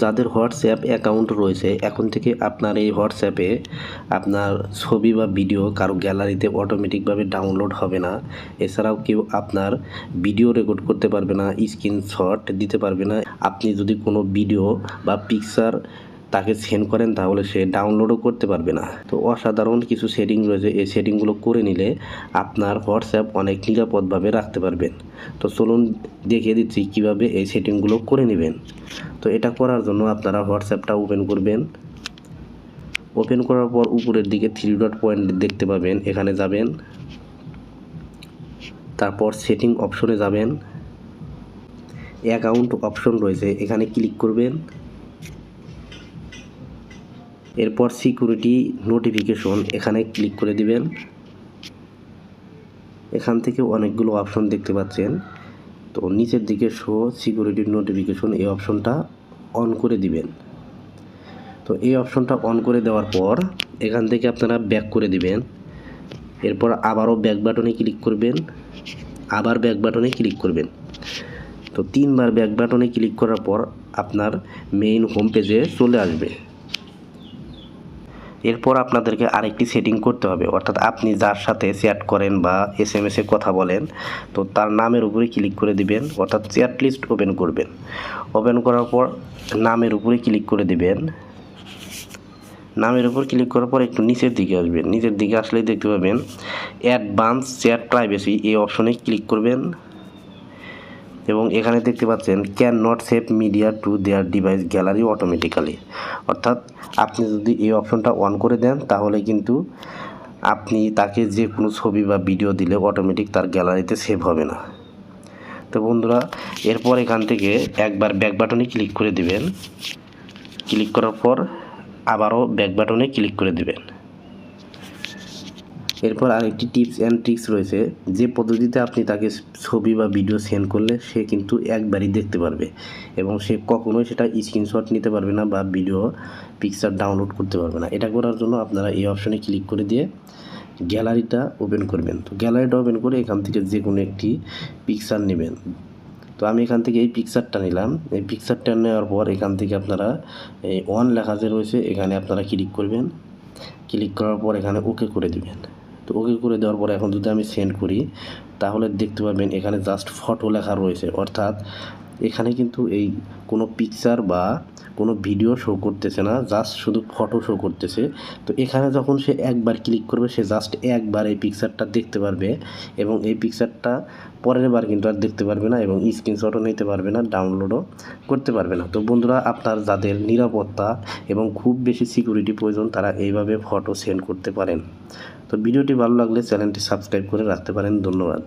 যাদের WhatsApp account রয়েছে, এখন থেকে আপনার এই হোয়াটসঅ্যাপে আপনার ছবি বা ভিডিও কারো গ্যালারিতে অটোমেটিকভাবে ডাউনলোড হবে না। এছাড়াও কেউ আপনার ভিডিও রেকর্ড করতে পারবে না, স্ক্রিনশট দিতে পারবে না। আপনি যদি কোনো ভিডিও বা পিকচার তাকে সেন্ড করেন তাহলে সে ডাউনলোডও করতে পারবে না। তো অসাধারণ কিছু সেটিং রয়েছে, এই সেটিংগুলো করে নিলে আপনার হোয়াটসঅ্যাপ অনেক নিরাপদভাবে রাখতে পারবেন। তো চলুন দেখিয়ে দিচ্ছি কিভাবে এই সেটিংগুলো করে নেবেন। তো এটা করার জন্য আপনারা হোয়াটসঅ্যাপটা ওপেন করবেন। ওপেন করার পর উপরের দিকে 3 ডট পয়েন্ট দেখতে পাবেন, এখানে যাবেন। তারপর সেটিং অপশনে যাবেন, অ্যাকাউন্ট অপশন রয়েছে, এখানে ক্লিক করবেন। এরপর সিকিউরিটি নোটিফিকেশন এখানে ক্লিক করে দিবেন। এখান থেকে অনেকগুলো অপশন দেখতে পাচ্ছেন, তো নিচের দিকে শো সিকিউরিটি নোটিফিকেশন এই অপশনটা অন করে দিবেন। তো এই অপশনটা অন করে দেওয়ার পর এখান থেকে আপনারা ব্যাক করে দিবেন। এরপর আবারও ব্যাক বাটনে ক্লিক করবেন, আবার ব্যাক বাটনে ক্লিক করবেন। তো 3 বার ব্যাক বাটনে ক্লিক করার পর আপনার মেইন হোম পেজে চলে আসবে। এরপর আপনাদেরকে আরেকটি সেটিং করতে হবে, অর্থাৎ আপনি যার সাথে চ্যাট করেন বা SMS-এ কথা বলেন, তো তার নামের উপরে ক্লিক করে দিবেন, অর্থাৎ চ্যাট লিস্ট ওপেন করবেন। ওপেন করার পর নামের উপরে ক্লিক করে দিবেন। নামের উপর ক্লিক করার পর একটু নিচের দিকে আসবেন। নিচের দিকে আসলেই দেখতে পাবেন অ্যাডভান্স চ্যাট প্রাইভেসি, এই অপশনে ক্লিক করবেন এবং এখানে দেখতে পাচ্ছেন can not save media to their device gallery automatically, অর্থাৎ আপনি যদি এই অপশনটা অন করে দেন তাহলে কিন্তু আপনি তাকে যে কোনো ছবি বা ভিডিও দিলে অটোমেটিক তার গ্যালারিতে সেভ হবে না। তো বন্ধুরা, এরপর এখান থেকে একবার ব্যাক বাটনে ক্লিক করে দিবেন। ক্লিক করার পর আবারও ব্যাক বাটনে ক্লিক করে দিবেন। এরপর আরেকটি টিপস অ্যান্ড ট্রিক্স রয়েছে, যে পদ্ধতিতে আপনি তাকে ছবি বা ভিডিও সেন্ড করলে সে কিন্তু একবারই দেখতে পারবে এবং সে কখনোই সেটা স্ক্রিনশট নিতে পারবে না বা ভিডিও পিকচার ডাউনলোড করতে পারবে না। এটা করার জন্য আপনারা এই অপশনে ক্লিক করে দিয়ে গ্যালারিটা ওপেন করবেন। তো গ্যালারিটা ওপেন করে এখান থেকে যে কোনো একটি পিকচার নেবেন। তো আমি এখান থেকে এই পিকচারটা নিলাম। এই পিকচারটা নেওয়ার পর এখান থেকে আপনারা এই অন লেখা যে রয়েছে এখানে আপনারা ক্লিক করবেন। ক্লিক করার পর এখানে ওকে করে দিবেন। তো ওকে করে দেওয়ার পর এখন যদি আমি সেন্ড করি তাহলে দেখতে পাবেন এখানে জাস্ট ফটো লেখা রয়েছে, অর্থাৎ এখানে কিন্তু এই কোনো পিকচার বা কোনো ভিডিও শো করতেছে না, জাস্ট শুধু ফটো শো করতেছে। তো এখানে যখন সে একবার ক্লিক করবে সে জাস্ট একবার এই পিকচারটা দেখতে পারবে এবং এই পিকচারটা পরের বার কিন্তু আর দেখতে পারবে না এবং স্ক্রিনশটও নিতে পারবে না, ডাউনলোডও করতে পারবে না। তো বন্ধুরা, আপনার যাদের নিরাপত্তা এবং খুব বেশি সিকিউরিটি প্রয়োজন তারা এইভাবে ফটো সেন্ড করতে পারেন। তো ভিডিওটি ভালো লাগলে চ্যানেলটি সাবস্ক্রাইব করে রাখতে পারেন। ধন্যবাদ।